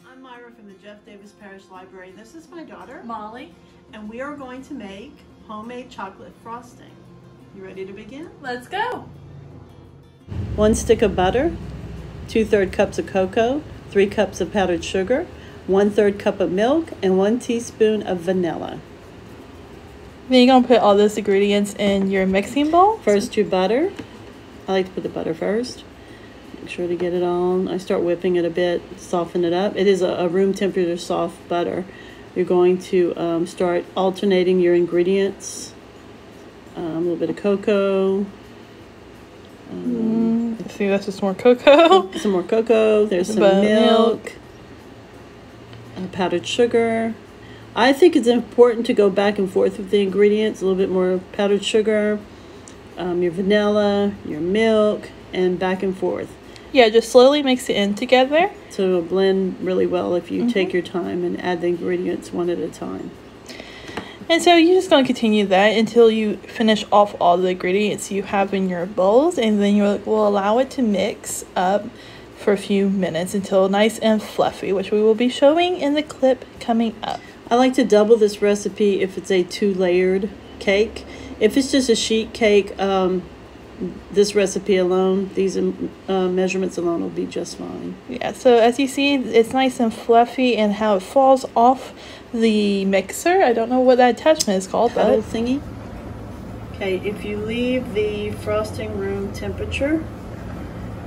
I'm Myra from the Jeff Davis Parish Library. This is my daughter, Molly. And we are going to make homemade chocolate frosting. You ready to begin? Let's go. 1 stick of butter, 2/3 cups of cocoa, 3 cups of powdered sugar, 1/3 cup of milk, and 1 teaspoon of vanilla. Then you're gonna put all those ingredients in your mixing bowl. First, your butter. I like to put the butter first. Make sure to get it on. I start whipping it a bit, soften it up. It is a room temperature soft butter. You're going to start alternating your ingredients. A little bit of cocoa. See, that's just more cocoa. Some more cocoa. There's some milk. Powdered sugar. I think it's important to go back and forth with the ingredients. A little bit more powdered sugar, your vanilla, your milk, and back and forth. Yeah, just slowly mix it in together. So it'll blend really well if you take your time and add the ingredients one at a time. And so you're just going to continue that until you finish off all the ingredients you have in your bowls. And then you will allow it to mix up for a few minutes until nice and fluffy, which we will be showing in the clip coming up. I like to double this recipe if it's a 2-layered cake. If it's just a sheet cake, this recipe alone, these measurements alone will be just fine. Yeah, so as you see, it's nice and fluffy, and how it falls off the mixer. I don't know what that attachment is called, but little thingy. Okay, if you leave the frosting room temperature,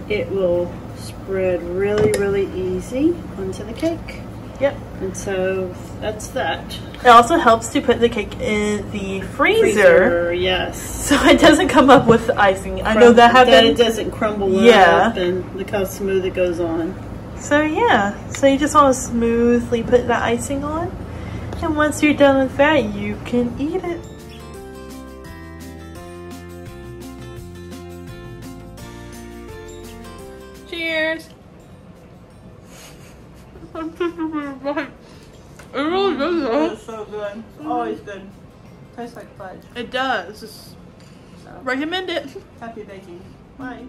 it will spread really easy onto the cake. Yep. And so that's that. It also helps to put the cake in the freezer. Yes. So it doesn't come up with icing. I know that happens. That it doesn't crumble up, and look how smooth it goes on. So yeah, so you just want to smoothly put the icing on. And once you're done with that, you can eat it. Cheers. It really does though. It's so good. Always good. Tastes like fudge. It does. So, Recommend it. happy baking. Bye.